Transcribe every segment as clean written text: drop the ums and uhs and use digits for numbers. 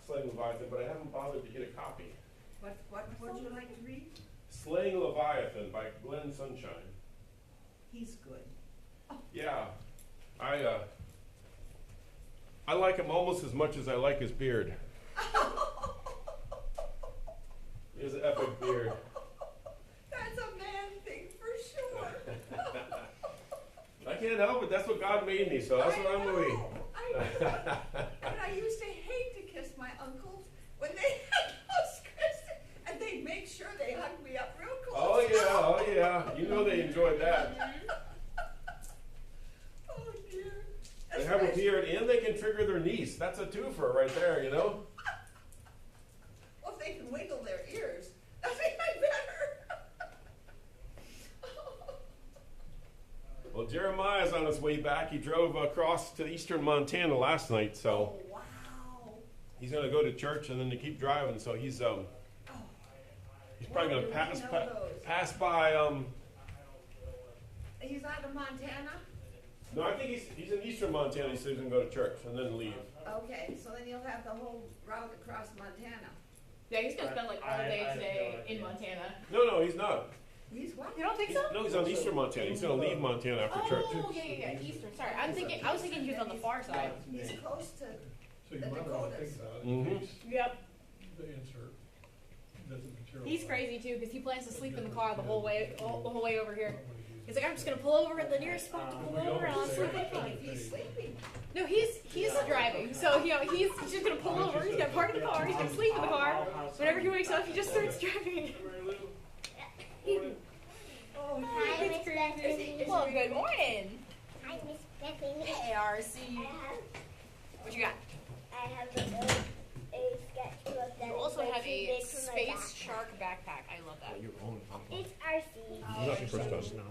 Slaying Leviathan, but I haven't bothered to get a copy. What would you like to read? Slaying Leviathan by Glenn Sunshine. He's good. Yeah, I like him almost as much as I like his beard. He has an epic beard. That's a man thing for sure. I can't help it. That's what God made me, so that's what I'm doing. I know. And I used to hate to kiss my uncles when they had those Christmas, and they'd make sure they hugged me up real close. Oh yeah. You know they enjoyed that. Oh dear. They have a beard and they can trigger their niece. That's a twofer right there, you know? Well, if they can wiggle their ears, that's even better. Well, Jeremiah's on his way back. He drove across to eastern Montana last night, so Oh, wow. he's going to go to church and then to keep driving. So he's probably going to pass by. He's out of Montana? No, I think he's in eastern Montana. He says he's going to go to church and then leave. Okay, so then you'll have the whole route across Montana. Yeah, he's gonna spend like all day today in Montana. No, he's not. He's what? You don't think so? No, he's on eastern Montana. He's going to leave Montana after church. Oh, yeah, Eastern. Sorry, I was thinking he was on the far side. He's close to, So you might want to think about it. Mhm. Yep. The insert doesn't materialize. He's crazy too because he plans to sleep in the car the whole way over here. He's like, I'm just gonna pull over at the nearest spot to pull over and I'll sleep in the car. he's sleeping. No, he's driving, so he's just gonna pull over. He's gonna park in the car. He's gonna sleep in the car. Whenever he wakes up, he just starts driving. Oh, Hi, Miss Bethany. Well, good morning. Hi, Miss Bethany. Hey, RC. What you got? I have a sketchbook that You also is have too a big for my space backpack. shark backpack. I love that. It's RC. Not the first time.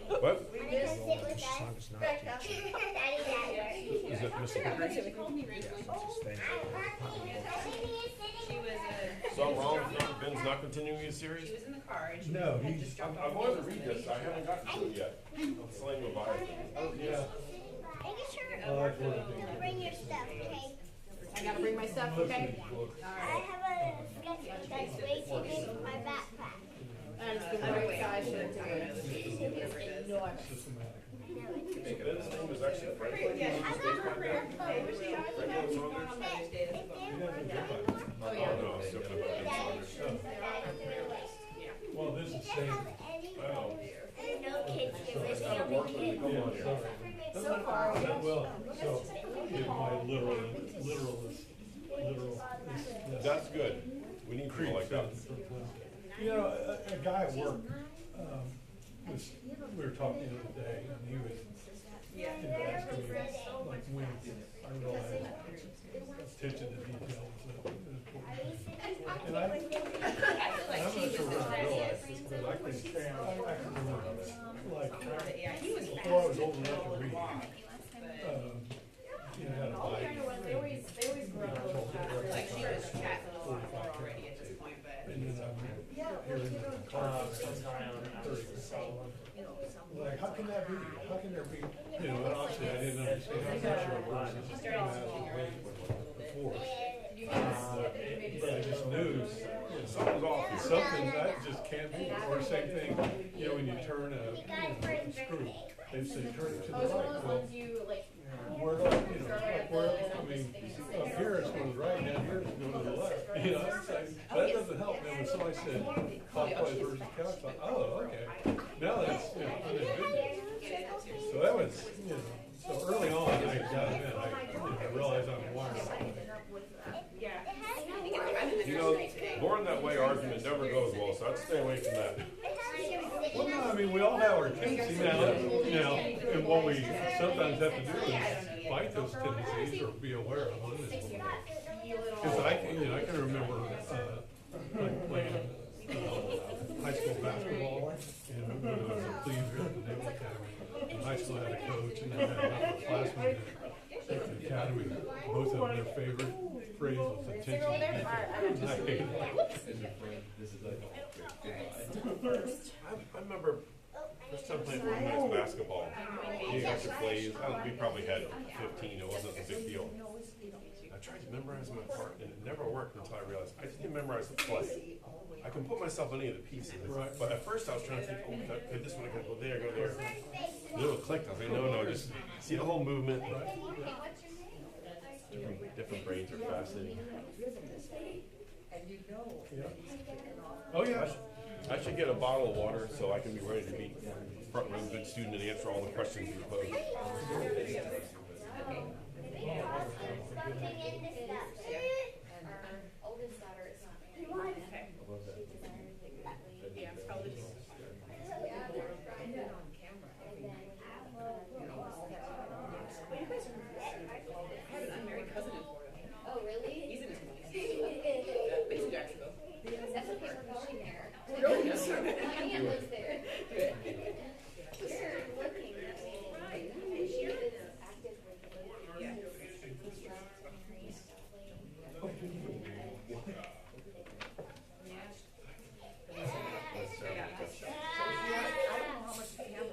What? Wanna come sit with us? Daddy, Daddy. Is it Mr. Bethany is sitting with us. So I'm wrong. Ben's not continuing his series? She was in the car and she No, had he's- just dropped I off. wanted to read this. I haven't gotten to it yet. I'm Slaying Leviathan. Oh, yeah. Make sure I like what it to bring your stuff, okay? I gotta bring my stuff, okay? I have a sketchbook that's way too big for my backpack. That is the right size for it to be. Enormous. Systematic. Ben's name is actually Franklin. I got a Franklin's on there? Oh, Oh, yeah. no, I was joking about Ben Saunders. Well, this is saying, Wow. No kids give us Kind of work when they come on yeah, here. sorry. so far. Well, so, in my literal, That's good. We need people like that. You know, a guy at work, we were talking the other day, and he was asking me, like, when I realized attention to detail was important. And I'm not sure when I realized this, but I can remember, like, Yeah, he was before I was old enough to read, you know, how to buy. they always grow a little faster. Like she was chatting a lot more already at this point, but And then I'm here in the car. Like, how can that be? How can there be, you know, and obviously I didn't understand, I'm not sure it was. Before. But I just knew, Something's off. something that just can't be, or same thing, you know, when you turn a screw, they say turn it to the Oh, it's one of right, those well, ones you like. where, do I- you know, like where, I mean, up here it's going to the right, down here it's going to the left, you know, it's like, that doesn't help, and when somebody said clockwise versus counterclockwise, oh, okay, now that's, you know, unambiguous. So that was, you know, so early on, I got it in, I realized I'm wired. You know, born that way argument never goes well, so I'd stay away from that. Well, no, I mean, we all have our tendencies now, and what we sometimes have to do is fight those tendencies or be aware of them. Because I can, you know, I can remember, like playing, high school basketball, and when I was a pleaser at the Naval Academy, in high school I had a coach, and then I had another classmate at the academy, both of their favorite phrase was attention to detail. And I hated it. I remember first time playing women's basketball. You got your plays. We probably had 15. It wasn't a big deal. I tried to memorize my part, and it never worked until I realized I just didn't memorize the play. I can put myself in any of the pieces, Right. but at first I was trying to think, okay, this one I gotta go there, go there. And then it clicked. I was like, no, just see the whole movement. Different brains are fascinating. Oh, yeah. I should get a bottle of water so I can be ready to be front row good student and answer all the questions you pose. Something in the stuff. Oldest daughter is not married. Okay. Yeah, probably just. Well, you guys are, I have an unmarried cousin in Florida. Oh, really? He's in his 20s. Been to Jacksonville. That's okay, we're going there. Really? My aunt lives there. You're looking at me. Right. She is active with the Yeah.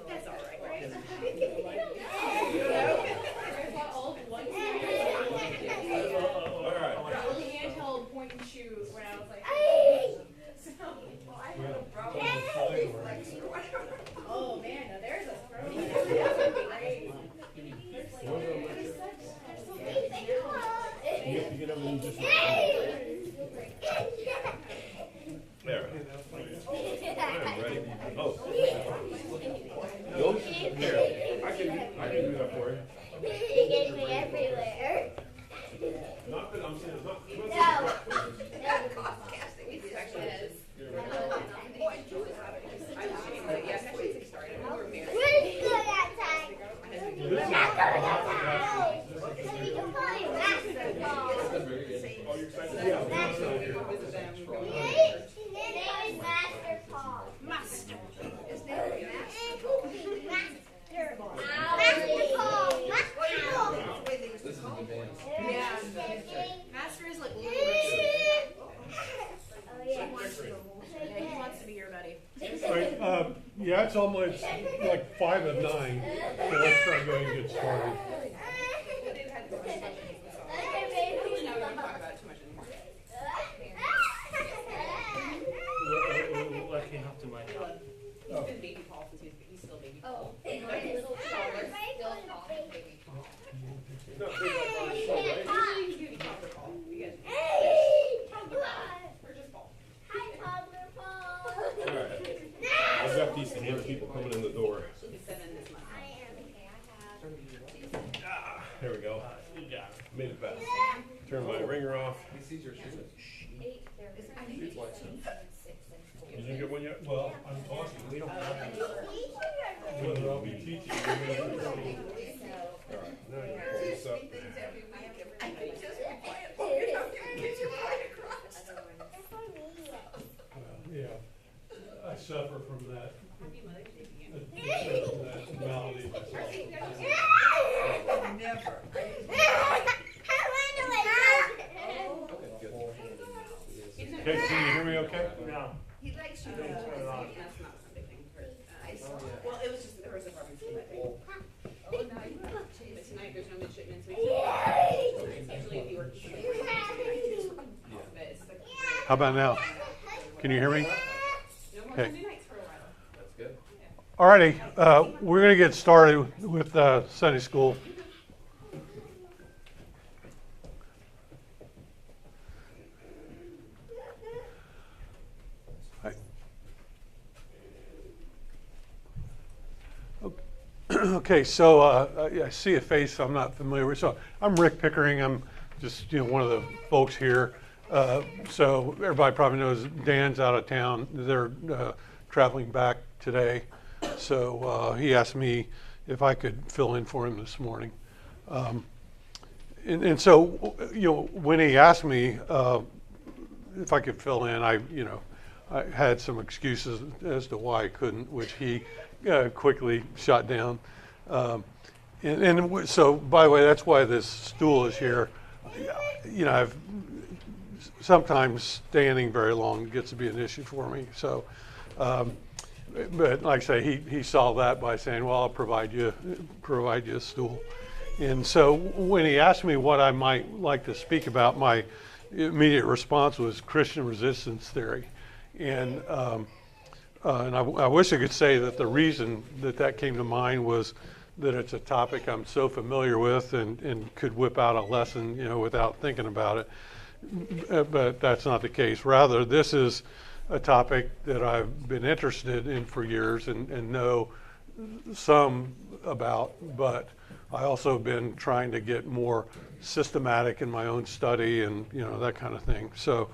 That's all right, right? All right. Only handheld point and shoot when I was like, oh man, now there's a throw. You have to get everything just there. I'm ready. Oh. Go. Here. I can do that for you. You get me everywhere. Not that I'm saying, not. No. It actually is. I'm ashamed, but yeah, actually it's started. We were married. We're good outside. We're not going outside. So we can play basketball. Oh, you're excited? We would visit them. We go to His church. name is Master Paul. Master. His name is Master. Master Paul. Master Paul. This is advanced. Yeah. Master is like, Oh, yeah. yeah, he wants to be your buddy. All right, yeah, it's almost like 5 of 9, so let's try going and get started. They've had so much fun with this song. Now we don't talk about it too much anymore. What came up to my house? He's been baby Paul since he's still baby Paul. Oh, and my little child still calling baby Paul. He's not big like on his show, right? Usually he's baby Toddler Paul. You guys. Toddler Paul. Or just Paul. Hi, Toddler Paul. All right. I've got these to hand people coming in the door. He's 7 this month. There we go. Made it fast. Turn my ringer off. He sees your shoes. You didn't get one yet? Well, I'm talking, we don't have whether I'll be teaching. All right. Now you can pull this up. I can just be quiet long enough, you can get your point across. Yeah, I suffer from that, Happy Mother's Day again. that malady myself. Never. Okay, can you hear me okay? No. He likes you. That's not a big thing for well, it was just there was a barbecue that day. But tonight there's no midshipmen, so usually if you work. But it's the How about now? Can you hear me? no more Okay. Sunday nights for a while. That's good. Alrighty, we're going to get started with Sunday school. Okay, so I see a face I'm not familiar with. So I'm Rick Pickering. I'm just one of the folks here. So everybody probably knows Dan's out of town. They're traveling back today. So he asked me if I could fill in for him this morning. And so when he asked me if I could fill in, I had some excuses as to why I couldn't, which he quickly shot down. So, by the way, that's why this stool is here. I've sometimes standing very long gets to be an issue for me. So, but like I say, he solved that by saying, "Well, I'll provide you a stool." And so when he asked me what I might like to speak about, my immediate response was Christian resistance theory. And I wish I could say that the reason that came to mind was that it's a topic I'm so familiar with and could whip out a lesson, without thinking about it. But that's not the case. Rather, this is a topic that I've been interested in for years and know some about, but I also have been trying to get more systematic in my own study and that kind of thing. So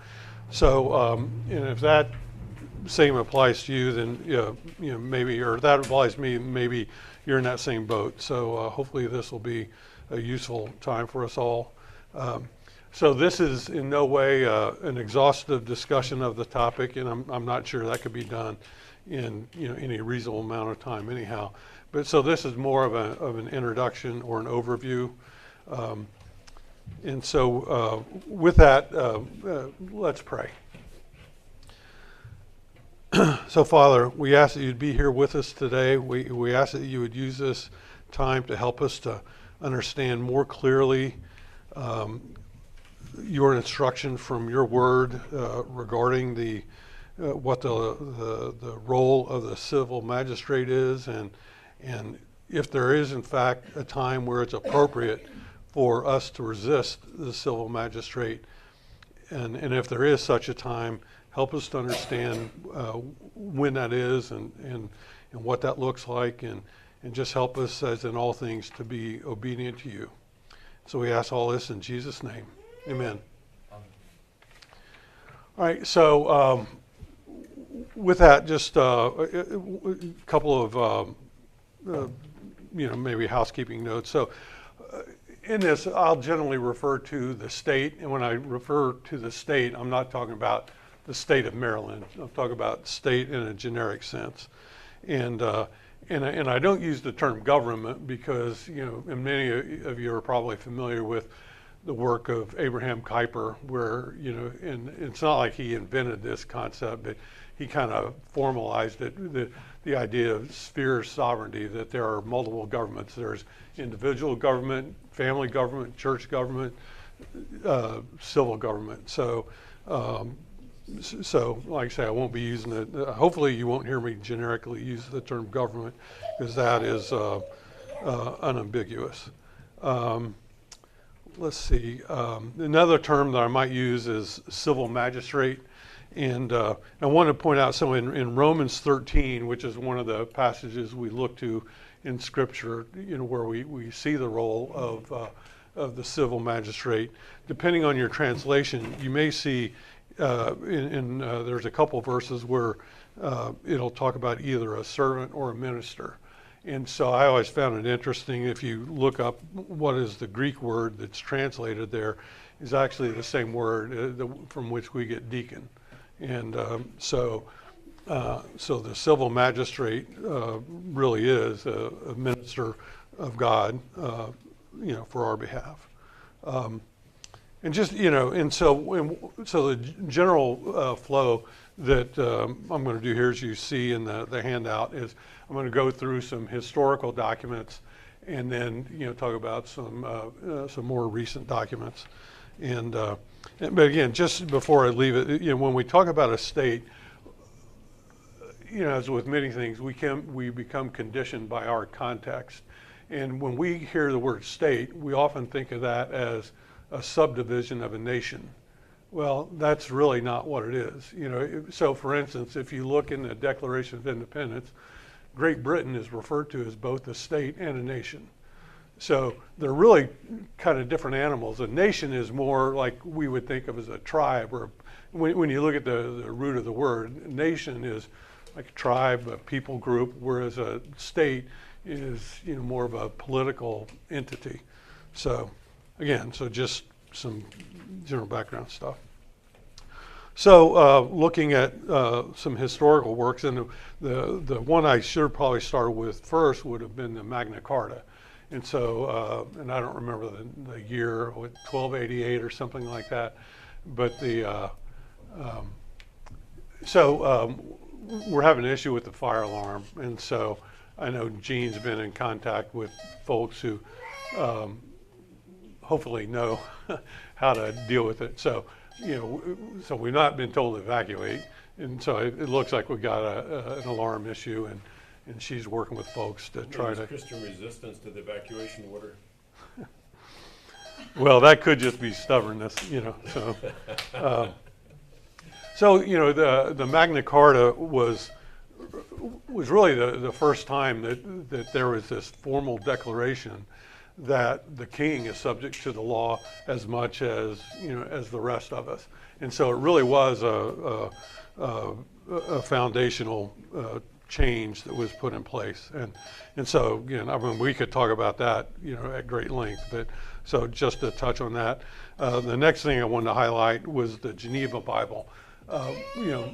and if that same applies to you, then maybe, or that applies to me, maybe you're in that same boat. So hopefully this will be a useful time for us all. So this is in no way an exhaustive discussion of the topic, and I'm not sure that could be done in any reasonable amount of time anyhow. But so this is more of an introduction or an overview. And so with that, let's pray. So Father, we ask that you'd be here with us today. We ask that you would use this time to help us to understand more clearly your instruction from your word regarding what the role of the civil magistrate is, and if there is in fact a time where it's appropriate for us to resist the civil magistrate, and if there is such a time, help us to understand when that is and what that looks like, and just help us, as in all things, to be obedient to you. So we ask all this in Jesus' name. Amen. All right, so with that, just a couple of maybe housekeeping notes. So in this, I'll generally refer to the state, and when I refer to the state, I'm not talking about the state of Maryland. I'm talking about state in a generic sense, and I don't use the term government because and many of you are probably familiar with the work of Abraham Kuyper, where and it's not like he invented this concept, but he kind of formalized it, the idea of sphere sovereignty, that there are multiple governments. There's individual government, family government, church government, civil government. So like I say, I won't be using it. Hopefully you won't hear me generically use the term government, because that is unambiguous. Let's see. Another term that I might use is civil magistrate. And I want to point out, so in Romans 13, which is one of the passages we look to in Scripture, where we see the role of the civil magistrate. Depending on your translation, you may see there's a couple verses where it'll talk about either a servant or a minister. And so I always found it interesting, if you look up what is the Greek word that's translated there, is actually the same word from which we get deacon. And so the civil magistrate really is a minister of God, for our behalf. And just, and so the general flow that I'm going to do here, as you see in the handout, is I'm going to go through some historical documents and then, talk about some more recent documents. But again, just before I leave it, when we talk about a state, as with many things, we become conditioned by our context. And when we hear the word state, we often think of that as a subdivision of a nation. Well, that's really not what it is. So for instance, if you look in the Declaration of Independence, Great Britain is referred to as both a state and a nation. So they're really kind of different animals. A nation is more like we would think of as a tribe, or when you look at the root of the word, nation is like a tribe, a people group, whereas a state is more of a political entity. So again, just some general background stuff. So looking at some historical works, and the one I should probably start with first would have been the Magna Carta. And so, and I don't remember the year, 1288 or something like that, but we're having an issue with the fire alarm, and so I know Gene's been in contact with folks who hopefully know how to deal with it. So, so we've not been told to evacuate, and so it looks like we got an alarm issue, and she's working with folks to try There's to. Christian resistance to the evacuation order. Well, that could just be stubbornness, So, the Magna Carta was really the first time that there was this formal declaration that the king is subject to the law as much as as the rest of us, and so it really was a foundational change that was put in place, and so again, I mean, we could talk about that at great length, but so just to touch on that, the next thing I wanted to highlight was the Geneva Bible.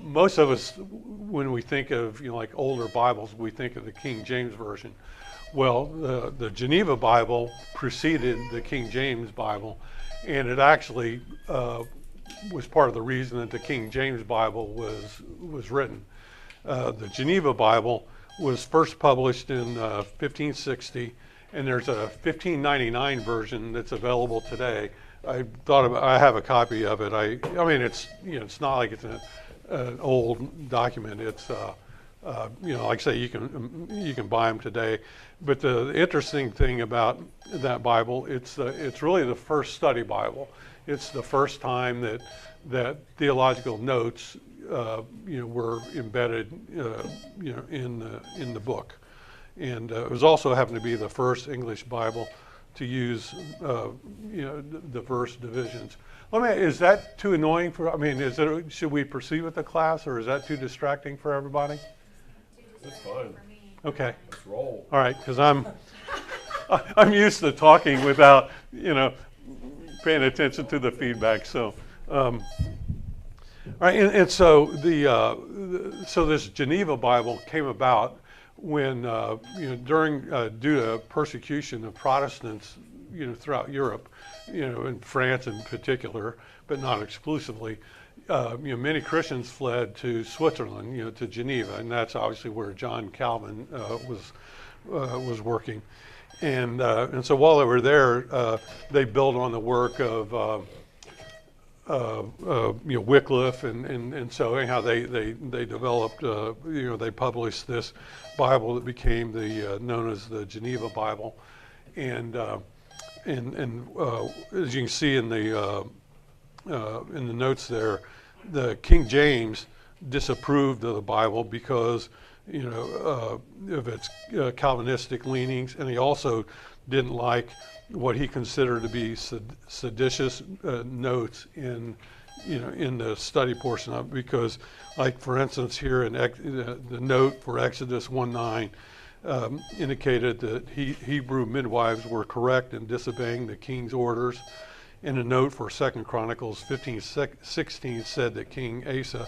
Most of us, when we think of like older Bibles, we think of the King James Version. Well, the Geneva Bible preceded the King James Bible, and it actually was part of the reason that the King James Bible was written. The Geneva Bible was first published in 1560, and there's a 1599 version that's available today. I have a copy of it. I mean, it's it's not like it's an old document. It's like I say, you can buy them today. But the interesting thing about that Bible, it's really the first study Bible. It's the first time that theological notes were embedded in the book, and it was also happened to be the first English Bible to use the verse divisions. Is that too annoying should we proceed with the class, or is that too distracting for everybody? That's fine. Okay. Let's roll. All right, because I'm used to talking without paying attention to the feedback. So, all right, and so so this Geneva Bible came about when during due to persecution of Protestants throughout Europe, in France in particular, but not exclusively. Many Christians fled to Switzerland, to Geneva, and that's obviously where John Calvin was working. And so while they were there, they built on the work of Wycliffe, and so anyhow they developed they published this Bible that became known as the Geneva Bible, and as you can see in the notes there, the King James disapproved of the Bible because of its Calvinistic leanings, and he also didn't like what he considered to be seditious notes in the study portion of it, because, like for instance here in the note for Exodus 1:9 indicated that Hebrew midwives were correct in disobeying the king's orders. And a note for 2 Chronicles 15:16 said that King Asa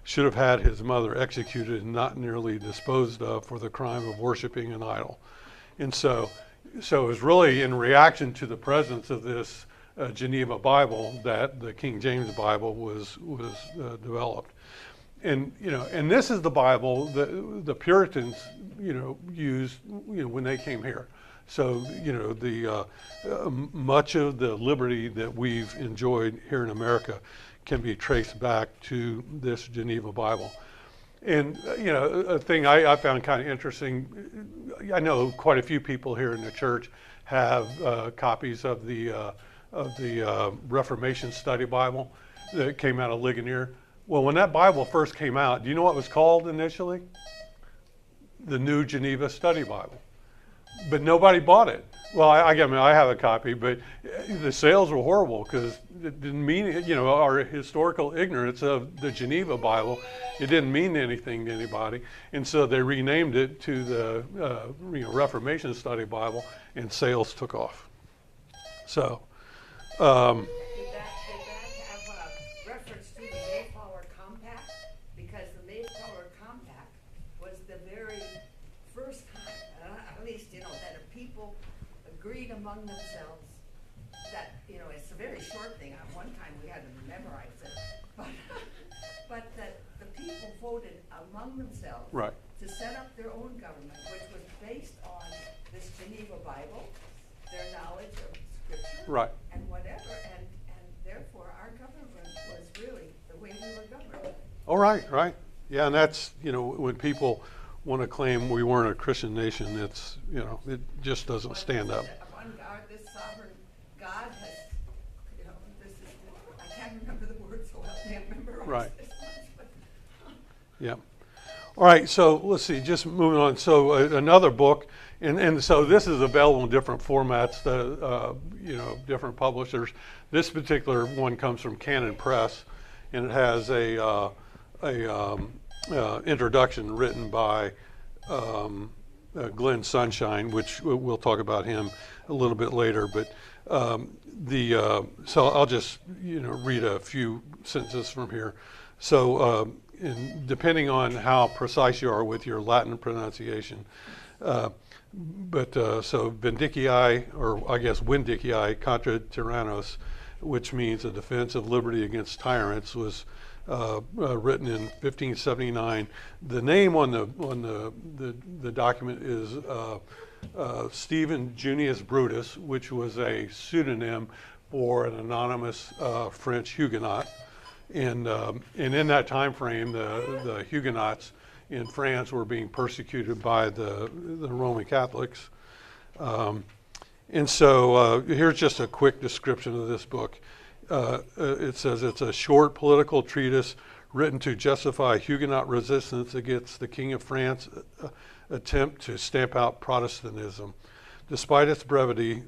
should have had his mother executed and not nearly disposed of for the crime of worshiping an idol. And so it was really in reaction to the presence of this Geneva Bible that the King James Bible was developed. And and this is the Bible that the Puritans used when they came here. So much of the liberty that we've enjoyed here in America can be traced back to this Geneva Bible. And a thing I found kind of interesting, I know quite a few people here in the church have copies of the Reformation Study Bible that came out of Ligonier. Well, when that Bible first came out, do you know what it was called initially? The New Geneva Study Bible. But nobody bought it. Well, I have a copy, but the sales were horrible because it didn't mean, our historical ignorance of the Geneva Bible, it didn't mean anything to anybody. And so they renamed it to the Reformation Study Bible, and sales took off. So, Did that have a reference to the Mayflower Compact? Because the Mayflower Compact was the very first time, at least, that a people agreed among themselves that, it's a very short thing. At one time we had to memorize it. But that the people voted among themselves right. to set up their own government, which was based on this Geneva Bible. their knowledge of scripture. Right. And whatever, and therefore our government was really the way we were governed. Oh, right. Yeah, and that's, when people want to claim we weren't a Christian nation, it's, it just doesn't stand up. One God, this sovereign God has, this is, I can't remember the words, so help me memorize Right. this much, but. Yeah. All right, so let's see, just moving on. So another book, and so this is available in different formats, different publishers. This particular one comes from Canon Press, and it has a introduction written by Glenn Sunshine, which we'll talk about him a little bit later. But so I'll just read a few sentences from here. So depending on how precise you are with your Latin pronunciation, so Vindicii, or I guess Vindicii contra tyrannos, which means a defense of liberty against tyrants, was written in 1579. The name on the document is Stephen Junius Brutus, which was a pseudonym for an anonymous French Huguenot. And in that time frame, the Huguenots in France were being persecuted by the Roman Catholics. And so here's just a quick description of this book. It says it's a short political treatise written to justify Huguenot resistance against the King of France's attempt to stamp out Protestantism. Despite its brevity,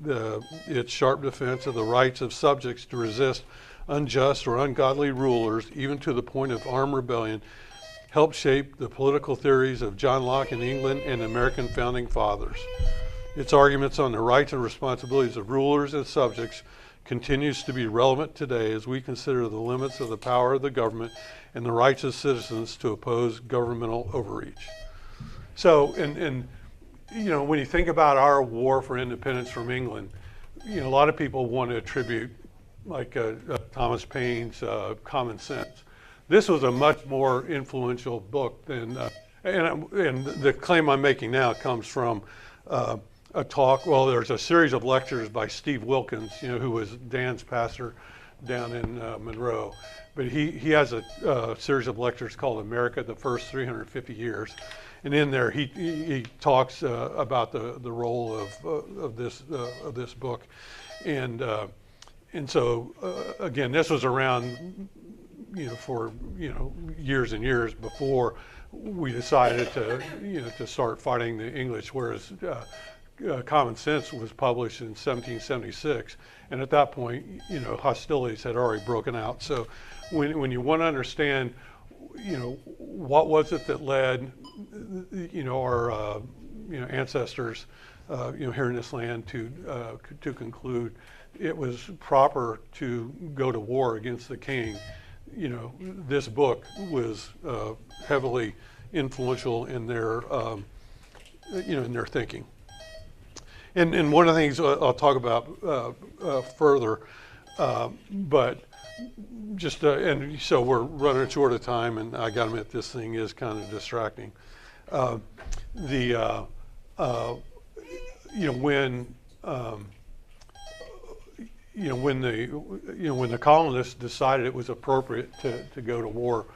its sharp defense of the rights of subjects to resist unjust or ungodly rulers, even to the point of armed rebellion, helped shape the political theories of John Locke in England and American founding fathers. Its arguments on the rights and responsibilities of rulers and subjects continues to be relevant today as we consider the limits of the power of the government and the rights of citizens to oppose governmental overreach. So, and when you think about our war for independence from England, a lot of people want to attribute like Thomas Paine's Common Sense. This was a much more influential book than, and the claim I'm making now comes from a talk. Well, there's a series of lectures by Steve Wilkins, who was Dan's pastor down in Monroe. But he has a series of lectures called America: The First 350 Years, and in there he talks about the role of this book, and so again, this was around for years and years before we decided to start fighting the English, whereas Common Sense was published in 1776, and at that point, hostilities had already broken out. So when you want to understand, what was it that led, our, ancestors, here in this land to conclude it was proper to go to war against the king, this book was heavily influential in their, in their thinking. And one of the things I'll talk about further, but just, and so we're running short of time, and I got to admit this thing is kind of distracting. When the colonists decided it was appropriate to go to war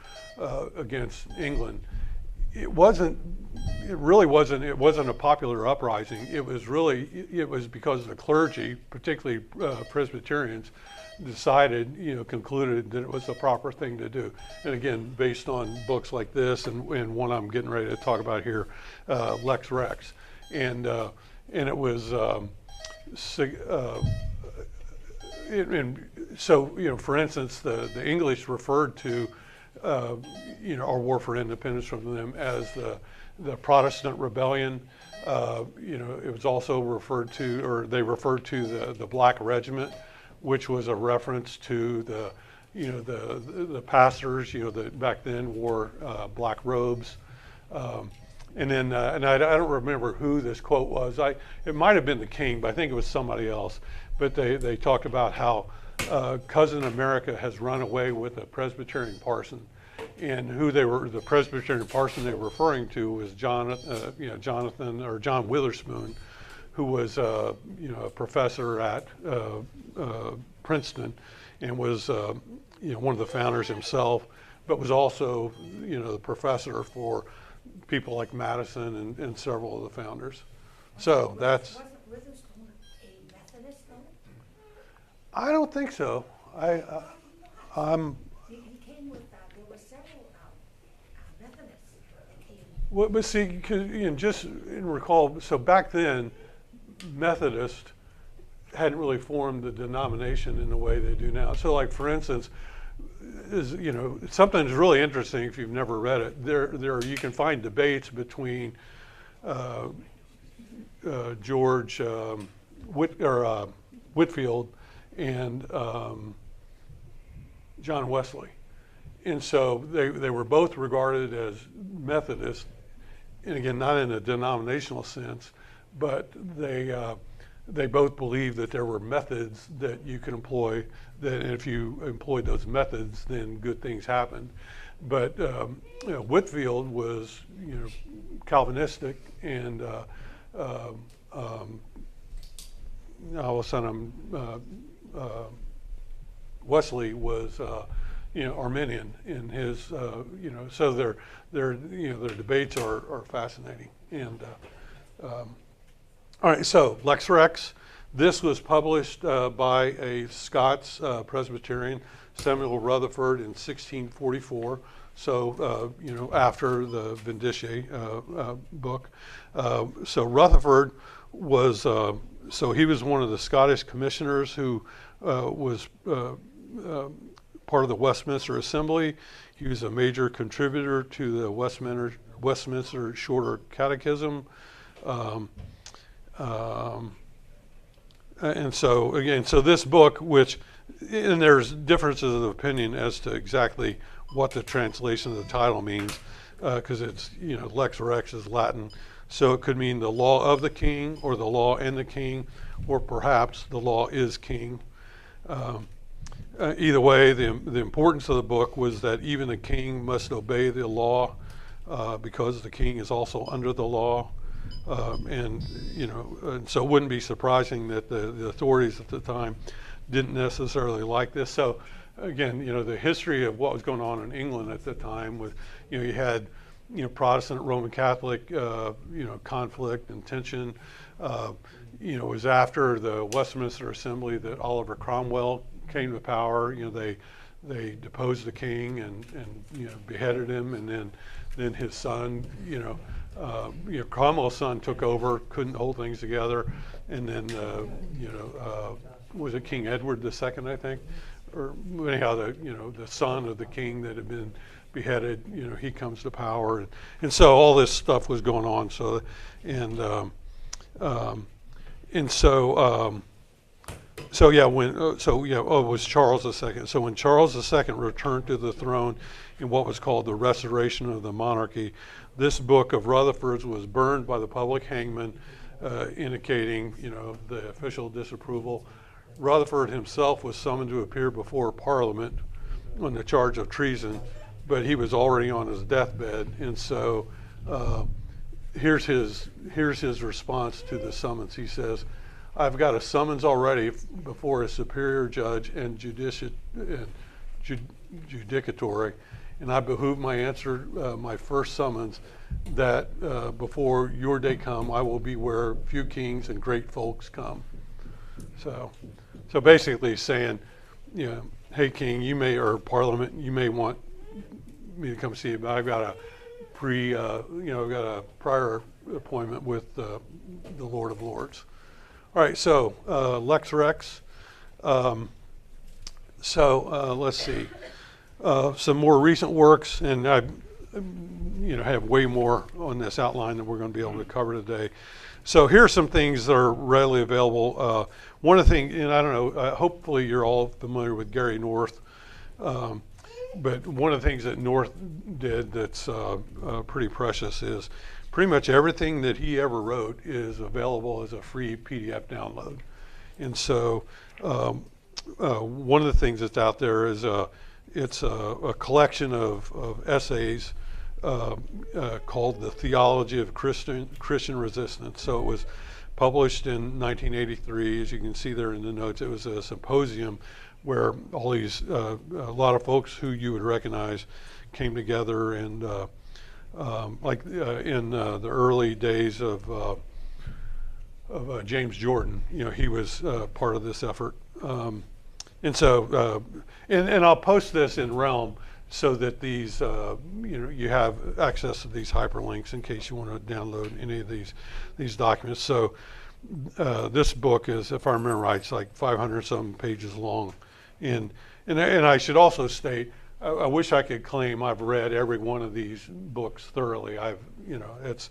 against England, it wasn't a popular uprising. It was because the clergy, particularly Presbyterians, concluded that it was the proper thing to do. And again, based on books like this and one I'm getting ready to talk about here, Lex Rex, and it was. So for instance, the English referred to our war for independence from them as the Protestant Rebellion. It was also referred to, or they referred to the Black Regiment, which was a reference to the pastors, that back then wore black robes. And then, and I don't remember who this quote was. It might have been the king, but I think it was somebody else. But they talked about how Cousin America has run away with a Presbyterian parson, and the Presbyterian parson they were referring to was Jonathan or John Witherspoon, who was a professor at Princeton, and was one of the founders himself, but was also the professor for people like Madison and several of the founders. So that's. Wasn't Witherspoon a Methodist though? I don't think so. I'm. He came with, there were several Methodists that came. Well, but see, just recall, so back then, Methodist hadn't really formed the denomination in the way they do now. So, like for instance, something that's really interesting if you've never read it. There you can find debates between George Whitefield and John Wesley. And so they were both regarded as Methodist, and again, not in a denominational sense, but they both believed that there were methods that you could employ, that if you employed those methods, then good things happened. But Whitefield was Calvinistic, and all of a sudden Wesley was Arminian in his so their debates are fascinating. And all right, so Lex Rex, this was published by a Scots Presbyterian, Samuel Rutherford, in 1644. So after the Vindice book. So Rutherford was so he was one of the Scottish commissioners who was part of the Westminster Assembly. He was a major contributor to the Westminster Shorter Catechism. And so again, so this book, and there's differences of opinion as to exactly what the translation of the title means, because it's, Lex Rex is Latin, so it could mean the law of the king, or the law and the king, or perhaps the law is king. Either way, the importance of the book was that even the king must obey the law, because the king is also under the law. And so it wouldn't be surprising that the authorities at the time didn't necessarily like this. So again, the history of what was going on in England at the time was, you had, Protestant Roman Catholic, conflict and tension. It was after the Westminster Assembly that Oliver Cromwell came to power. They deposed the king and beheaded him, and then his son, Cromwell's son took over, couldn't hold things together, and then was it King Edward II, I think, or anyhow, the son of the king that had been beheaded, he comes to power, and so all this stuff was going on. So it was Charles II. So when Charles II returned to the throne in what was called the Restoration of the Monarchy, this book of Rutherford's was burned by the public hangman, indicating, the official disapproval. Rutherford himself was summoned to appear before Parliament on the charge of treason, but he was already on his deathbed, and so here's his response to the summons. He says, "I've got a summons already before a superior judge and judicatory, and I behoove my answer, my first summons, that before your day come, I will be where few kings and great folks come." So basically he's saying, hey king, or Parliament, you may want me to come see you, but I've got a prior appointment with the Lord of Lords. All right, so Lex Rex. Let's see. Some more recent works, and I have way more on this outline than we're going to be able to cover today. So here are some things that are readily available. One of the things, and I don't know, hopefully you're all familiar with Gary North, but one of the things that North did that's pretty precious is pretty much everything that he ever wrote is available as a free PDF download. And so one of the things that's out there is it's a collection of essays called The Theology of Christian Resistance. So it was published in 1983, as you can see there in the notes. It was a symposium where all these, a lot of folks who you would recognize came together, and in the early days of James Jordan, he was part of this effort. And so, and I'll post this in Realm so that these, you have access to these hyperlinks in case you want to download any of these documents. So this book is, if I remember right, it's like 500 some pages long. And I should also state, I wish I could claim I've read every one of these books thoroughly. It's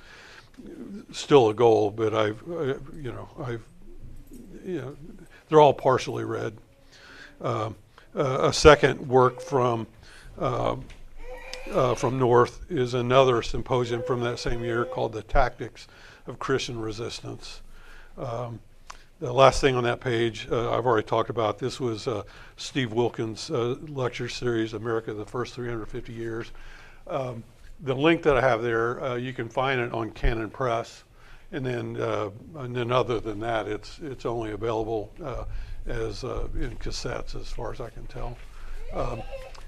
still a goal, but they're all partially read. A second work from North is another symposium from that same year called The Tactics of Christian Resistance. The last thing on that page, I've already talked about. This was Steve Wilkins' lecture series, America, the First 350 Years. The link that I have there, you can find it on Canon Press, and then other than that, it's only available as in cassettes, as far as I can tell.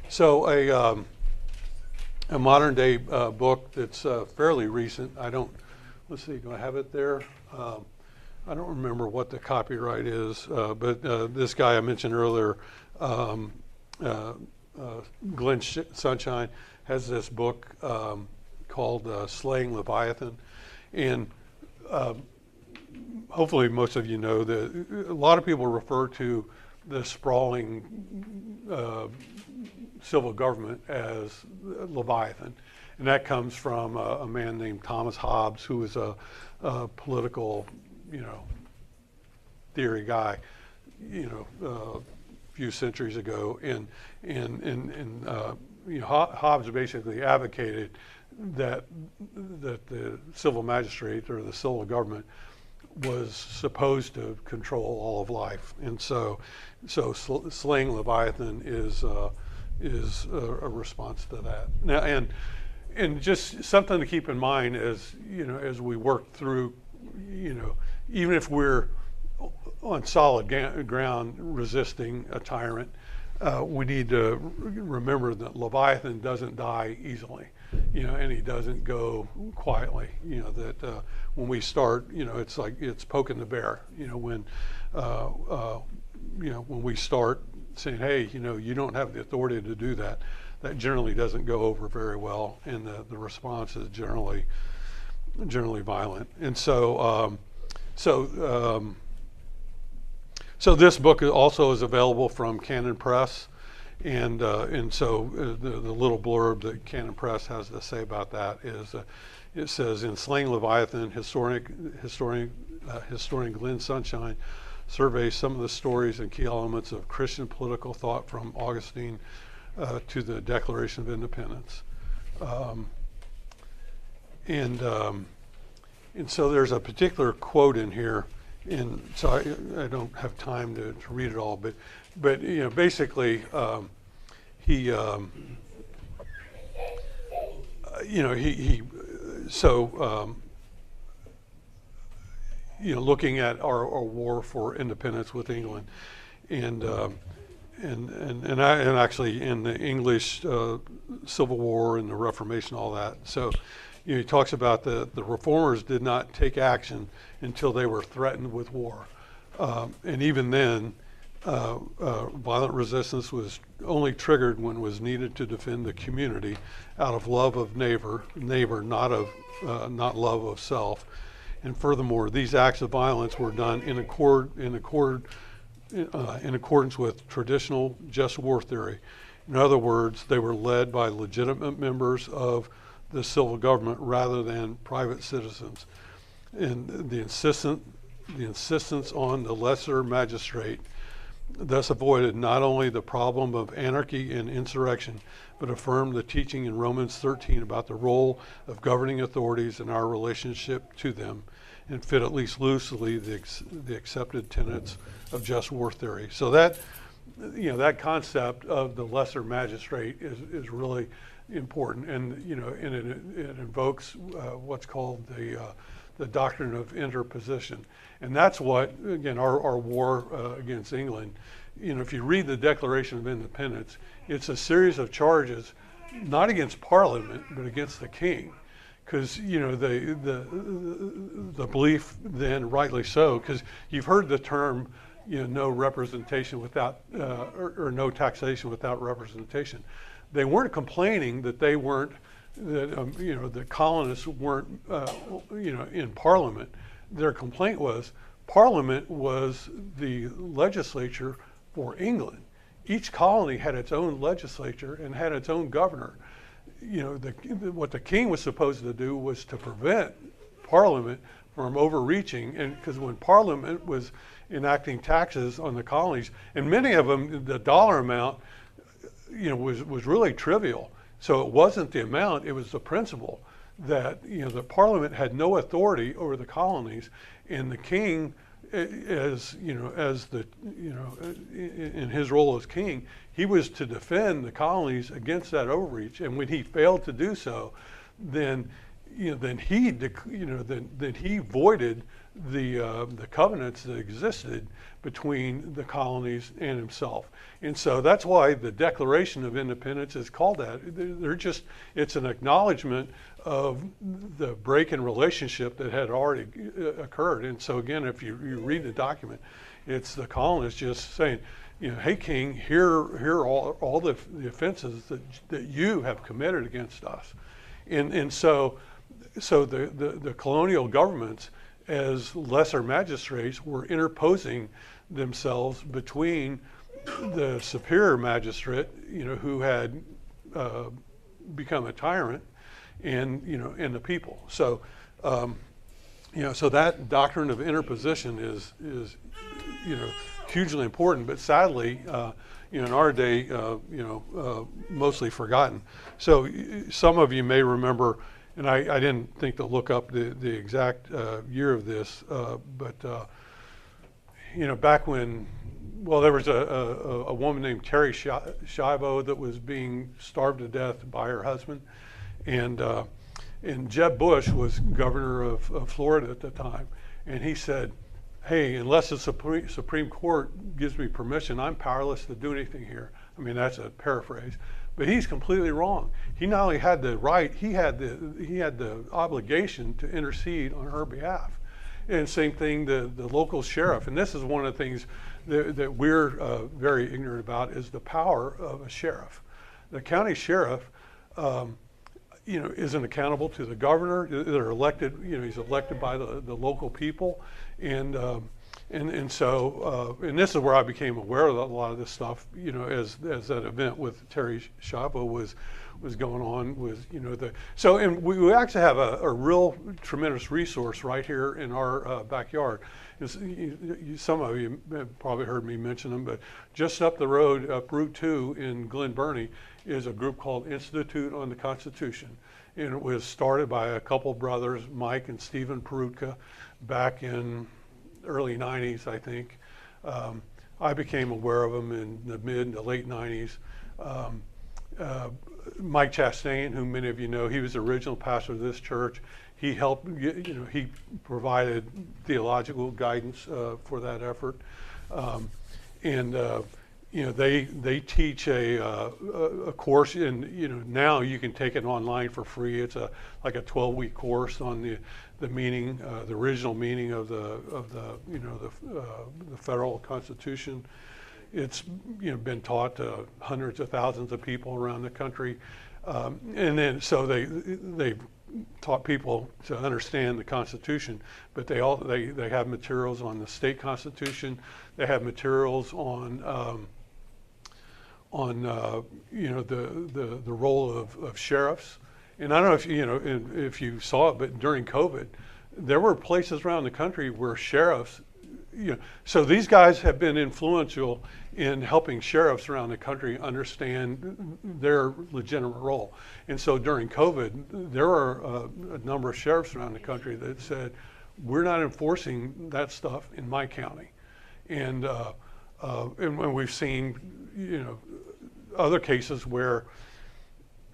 So a modern day book that's fairly recent. Let's see, do I have it there? I don't remember what the copyright is, but this guy I mentioned earlier, Glenn Sunshine, has this book called Slaying Leviathan. And hopefully most of you know that a lot of people refer to the sprawling civil government as Leviathan. And that comes from a man named Thomas Hobbes, who was a political theory guy, a few centuries ago, and Hobbes basically advocated that the civil magistrate or the civil government was supposed to control all of life, and so slaying Leviathan is a response to that. Now, and just something to keep in mind as we work through, even if we're on solid ground resisting a tyrant, we need to remember that Leviathan doesn't die easily, and he doesn't go quietly. That when we start, it's like it's poking the bear. When we start saying, hey, you don't have the authority to do that, that generally doesn't go over very well, and the response is generally violent. And so this book also is available from Canon Press, and so the little blurb that Canon Press has to say about that is, it says, in Slaying Leviathan, historian Glenn Sunshine surveys some of the stories and key elements of Christian political thought from Augustine to the Declaration of Independence. And so there's a particular quote in here, and so I don't have time to read it all, but basically looking at our war for independence with England, and actually in the English Civil War and the Reformation, all that. So he talks about the reformers did not take action until they were threatened with war, and even then, violent resistance was only triggered when it was needed to defend the community out of love of neighbor, not love of self. And furthermore, these acts of violence were done in accordance with traditional just war theory. In other words, they were led by legitimate members of the civil government rather than private citizens. And the insistence on the lesser magistrate thus avoided not only the problem of anarchy and insurrection, but affirmed the teaching in Romans 13 about the role of governing authorities and our relationship to them, and fit at least loosely the accepted tenets of just war theory. So that concept of the lesser magistrate is really important, and and it invokes what's called the doctrine of interposition, and that's what, again, our war against England. If you read the Declaration of Independence, it's a series of charges, not against Parliament, but against the King, because the belief then, rightly so, because you've heard the term, no representation without or no taxation without representation. They weren't complaining that they weren't, that the colonists weren't in Parliament. Their complaint was Parliament was the legislature for England. Each colony had its own legislature and had its own governor. What the king was supposed to do was to prevent Parliament from overreaching, and because when Parliament was enacting taxes on the colonies, and many of them, the dollar amount, was really trivial. So it wasn't the amount; it was the principle that the Parliament had no authority over the colonies, and the king, as the in his role as king, he was to defend the colonies against that overreach. And when he failed to do so, then he voided the covenants that existed between the colonies and himself. And so that's why the Declaration of Independence is called that. It's an acknowledgement of the break in relationship that had already occurred. And so again, if you read the document, it's the colonists just saying, hey, King, here are all the offenses that you have committed against us. And so the colonial governments, as lesser magistrates, were interposing themselves between the superior magistrate, who had become a tyrant, and the people. So so that doctrine of interposition is hugely important, but sadly in our day mostly forgotten. So some of you may remember, and I didn't think to look up the exact year of this, but back when, there was a woman named Terry Schiavo that was being starved to death by her husband, and Jeb Bush was governor of Florida at the time, and he said, hey, unless the Supreme Court gives me permission, I'm powerless to do anything here. I mean, that's a paraphrase, but he's completely wrong. He not only had the right, he had the obligation to intercede on her behalf. And same thing, the local sheriff, and this is one of the things that we're very ignorant about, is the power of a sheriff. The county sheriff, isn't accountable to the governor. They're elected, he's elected by the local people, and so this is where I became aware of a lot of this stuff, as that event with Terry Schiavo was going on with, and we actually have a real tremendous resource right here in our backyard. Some of you have probably heard me mention them, but just up the road, up Route 2 in Glen Burnie, is a group called Institute on the Constitution. And it was started by a couple brothers, Mike and Stephen Perutka, back in early 90s, I think. I became aware of them in the mid to late 90s. Mike Chastain, who many of you know, he was the original pastor of this church. He helped, he provided theological guidance for that effort. They teach a course, and now you can take it online for free. It's like a 12-week course on the meaning, the original meaning of the federal Constitution. It's been taught to hundreds of thousands of people around the country, and then so they've taught people to understand the Constitution, but they have materials on the state Constitution. They have materials on the role of sheriffs. And I don't know if you saw it, but during COVID, there were places around the country where sheriffs, so these guys have been influential in helping sheriffs around the country understand their legitimate role. And so during COVID, there are a number of sheriffs around the country that said, we're not enforcing that stuff in my county. And we've seen, other cases where,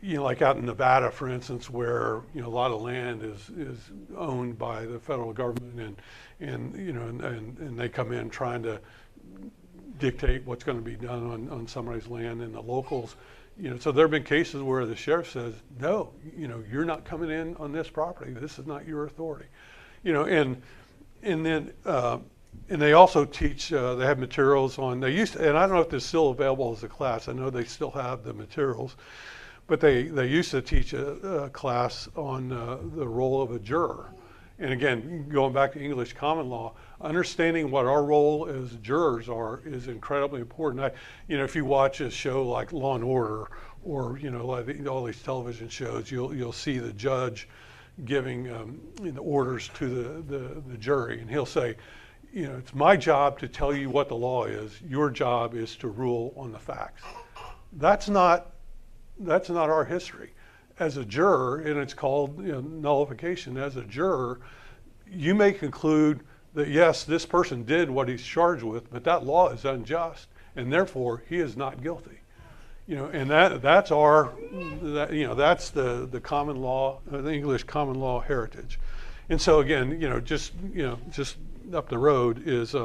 you know, like out in Nevada, for instance, where, you know, a lot of land is owned by the federal government, and you know, and they come in trying to dictate what's going to be done on somebody's land, and the locals, you know, so there have been cases where the sheriff says, no, you know, you're not coming in on this property. This is not your authority, you know, and then. And they also teach, they have materials on, they used to, and I don't know if this is still available as a class, I know they still have the materials, but they used to teach a class on the role of a juror. And again, going back to English common law, understanding what our role as jurors are is incredibly important. You know, if you watch a show like Law and Order, or, you know, like all these television shows, you'll see the judge giving you know, orders to the jury, and he'll say, you know, it's my job to tell you what the law is. Your job is to rule on the facts. That's not our history. As a juror, and it's called, you know, nullification. As a juror, you may conclude that yes, this person did what he's charged with, but that law is unjust, and therefore he is not guilty. You know, and that's our, you know, that's the common law, the English common law heritage. And so again, you know, just up the road is,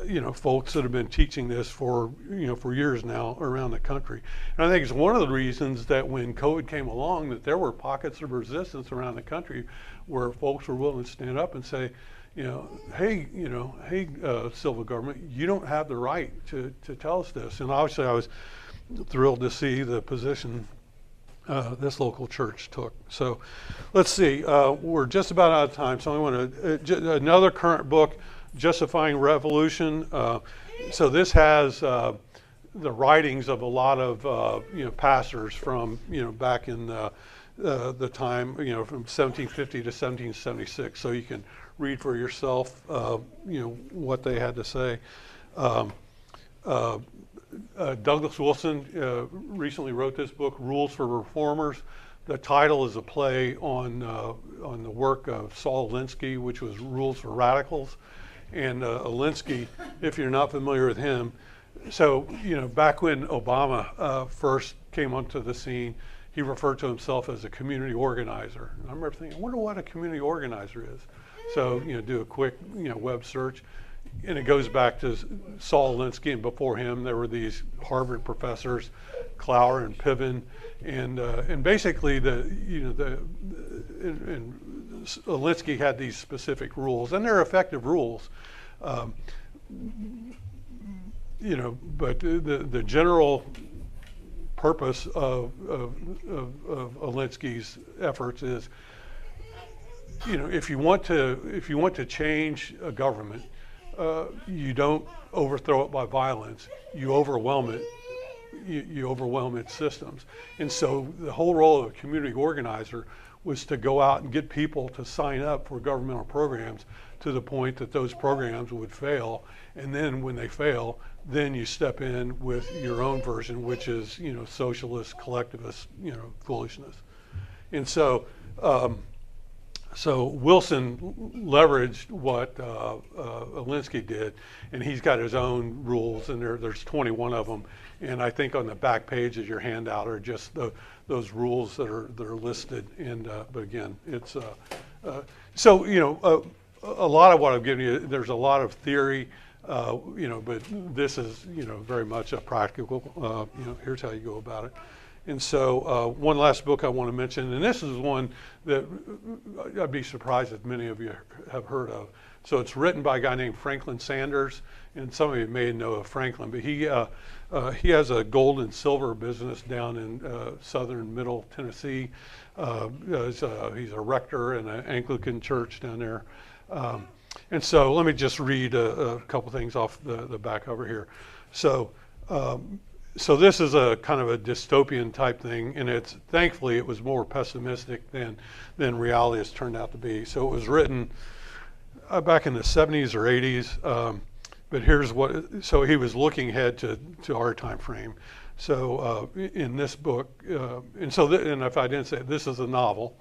you know, folks that have been teaching this for, you know, for years now around the country. And I think it's one of the reasons that when COVID came along, that there were pockets of resistance around the country where folks were willing to stand up and say, you know, hey, civil government, you don't have the right to tell us this. And obviously I was thrilled to see the position this local church took. So let's see, we're just about out of time, so I want to, another current book, Justifying Revolution. So this has the writings of a lot of you know, pastors from, you know, back in the time, you know, from 1750 to 1776, so you can read for yourself, you know, what they had to say. Douglas Wilson recently wrote this book, Rules for Reformers. The title is a play on the work of Saul Alinsky, which was Rules for Radicals. And Alinsky, if you're not familiar with him, so, you know, back when Obama first came onto the scene, he referred to himself as a community organizer. And I remember thinking, I wonder what a community organizer is. So, you know, do a quick, you know, web search. And it goes back to Saul Alinsky, and before him there were these Harvard professors, Clower and Piven, and basically and Alinsky had these specific rules, and they're effective rules, you know. But the general purpose of Alinsky's efforts is, you know, if you want to change a government, you don't overthrow it by violence. You overwhelm it. You overwhelm its systems. And so the whole role of a community organizer was to go out and get people to sign up for governmental programs to the point that those programs would fail. And then when they fail, then you step in with your own version, which is, you know, socialist, collectivist, you know, foolishness. And so, so Wilson leveraged what Alinsky did, and he's got his own rules, and there's 21 of them. And I think on the back page of your handout are just those rules that are listed. And but again, it's so, you know, a lot of what I'm giving you, there's a lot of theory, you know, but this is, you know, very much a practical, you know, here's how you go about it. And so one last book I want to mention, and this is one that I'd be surprised if many of you have heard of. So it's written by a guy named Franklin Sanders, and some of you may know of Franklin, but he has a gold and silver business down in southern middle Tennessee. He's a rector in an Anglican church down there. And so let me just read a couple things off the back over here. So so this is a kind of a dystopian type thing, and it's, thankfully it was more pessimistic than reality has turned out to be. So it was written back in the 70s or 80s, but here's what, so he was looking ahead to our time frame. So in this book, and if I didn't say it, this is a novel.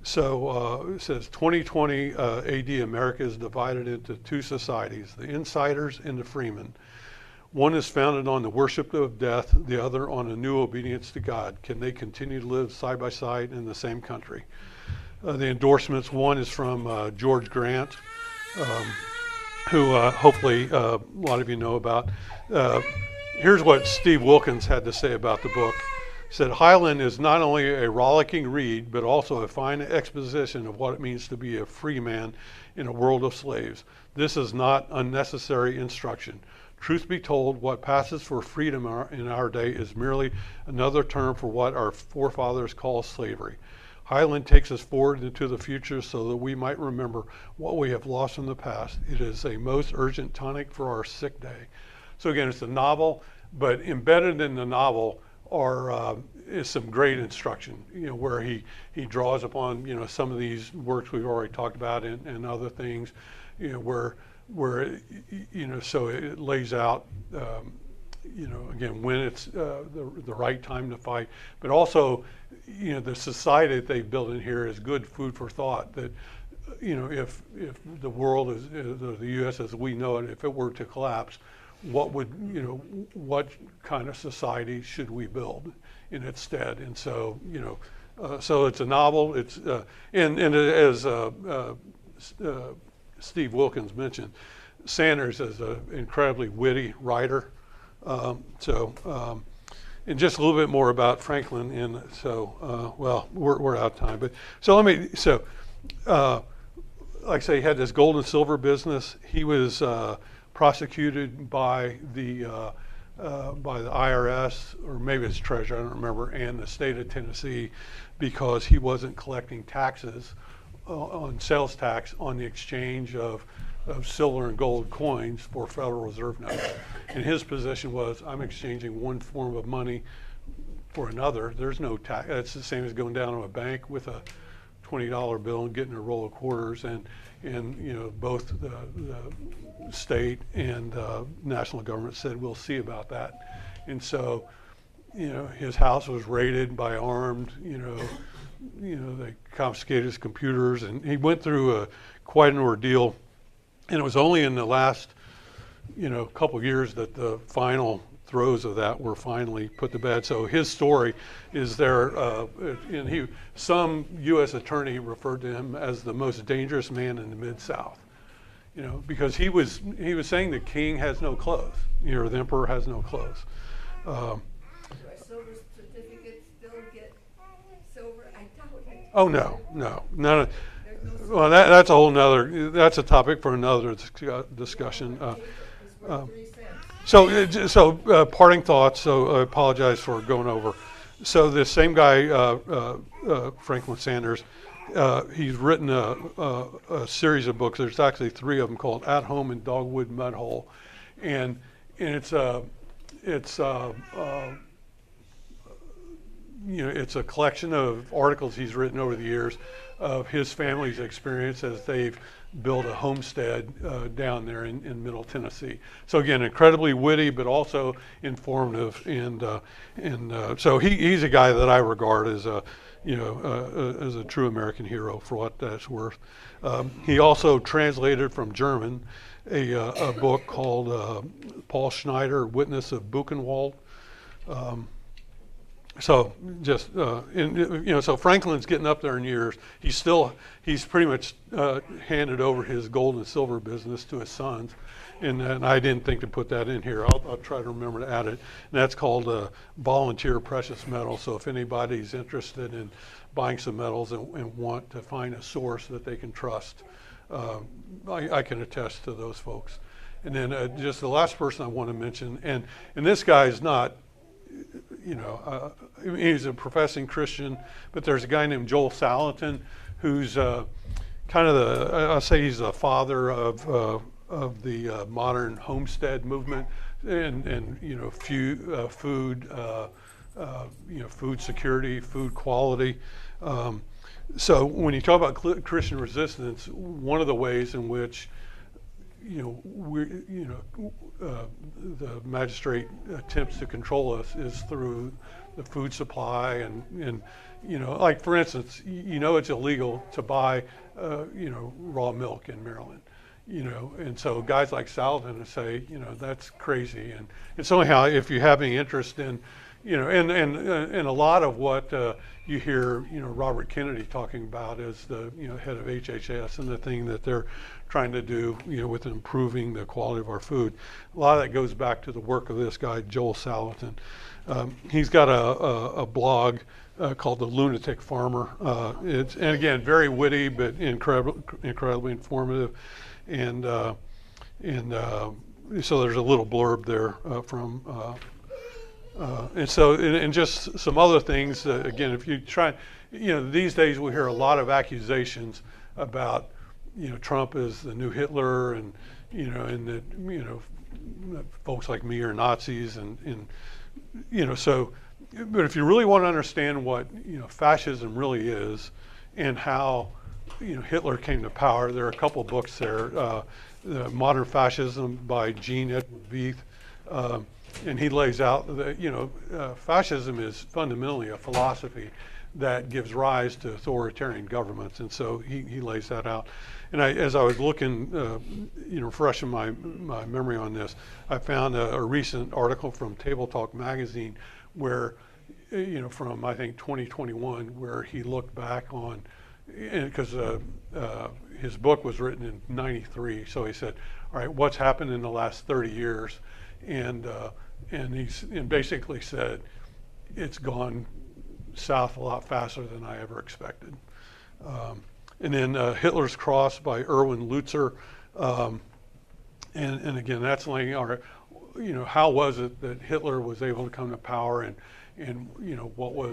So it says 2020 AD America is divided into two societies, the insiders and the freemen. One is founded on the worship of death, the other on a new obedience to God. Can they continue to live side by side in the same country? The endorsements, one is from George Grant, who hopefully a lot of you know about. Here's what Steve Wilkins had to say about the book. He said, Highland is not only a rollicking read, but also a fine exposition of what it means to be a free man in a world of slaves. This is not unnecessary instruction. Truth be told, what passes for freedom in our day is merely another term for what our forefathers called slavery. Highland takes us forward into the future so that we might remember what we have lost in the past. It is a most urgent tonic for our sick day. So again, it's a novel, but embedded in the novel is some great instruction, where he draws upon, some of these works we've already talked about and other things, where so it lays out, again, when it's the right time to fight, but also, the society that they built in here is good food for thought. That, if the world is the U.S. as we know it, if it were to collapse, what kind of society should we build in its stead? And so, so it's a novel. It's and as Steve Wilkins mentioned, Sanders is an incredibly witty writer. And just a little bit more about Franklin. And so, well, we're out of time. But so like I say, he had this gold and silver business. He was prosecuted by the IRS, or maybe it's Treasury, I don't remember, and the state of Tennessee, because he wasn't collecting taxes on sales tax on the exchange of silver and gold coins for Federal Reserve notes. And his position was, I'm exchanging one form of money for another. There's no tax. It's the same as going down to a bank with a $20 bill and getting a roll of quarters. And both the state and national government said, we'll see about that. And so, his house was raided by armed, they confiscated his computers, and he went through quite an ordeal. And it was only in the last, couple of years that the final throes of that were finally put to bed. So his story is there, and some U.S. attorney referred to him as the most dangerous man in the Mid-South, because he was saying the king has no clothes, or the emperor has no clothes. Do silver certificates still get silver? I doubt it. Oh no, none of. Well, that's a whole nother. That's a topic for another discussion. So parting thoughts. So I apologize for going over. So this same guy, Franklin Sanders, he's written a series of books. There's actually 3 of them called At Home in Dogwood Mud Hole, and it's it's a collection of articles he's written over the years of his family's experience as they've built a homestead down there in Middle Tennessee. So again, incredibly witty, but also informative, and so he's a guy that I regard as a true American hero for what that's worth. He also translated from German a book called Paul Schneider, Witness of Buchenwald. So just so Franklin's getting up there in years. He's pretty much handed over his gold and silver business to his sons, and I didn't think to put that in here. I'll try to remember to add it. And that's called Volunteer Precious Metals. So if anybody's interested in buying some metals and want to find a source that they can trust, I can attest to those folks. And then just the last person I want to mention, and this guy is not. He's a professing Christian, but there's a guy named Joel Salatin who's kind of I'll say he's the father of the modern homestead movement, and food food security, food quality. So when you talk about Christian resistance, one of the ways in which the magistrate attempts to control us is through the food supply, and like for instance, it's illegal to buy raw milk in Maryland. and so guys like Saladin say, that's crazy. And so anyhow, if you have any interest in, and a lot of what you hear, Robert Kennedy talking about as the, head of HHS and the thing that they're trying to do, with improving the quality of our food. A lot of that goes back to the work of this guy, Joel Salatin. He's got a blog called The Lunatic Farmer. And again, very witty, but incredibly informative. And so there's a little blurb there from, and just some other things. Again, if you try, these days we hear a lot of accusations about, Trump is the new Hitler, and and that folks like me are Nazis, and so. But if you really want to understand what fascism really is, and how Hitler came to power, there are a couple books there. The Modern Fascism by Jean Edward Veith, and he lays out that fascism is fundamentally a philosophy that gives rise to authoritarian governments, and so he lays that out. And as I was looking, refreshing my memory on this, I found a recent article from Table Talk magazine where, from I think 2021, where he looked back on, because his book was written in '93, so he said, all right, what's happened in the last 30 years, and he basically said it's gone south a lot faster than I ever expected. And then Hitler's Cross by Erwin Lutzer, and again, that's laying our, how was it that Hitler was able to come to power, and what was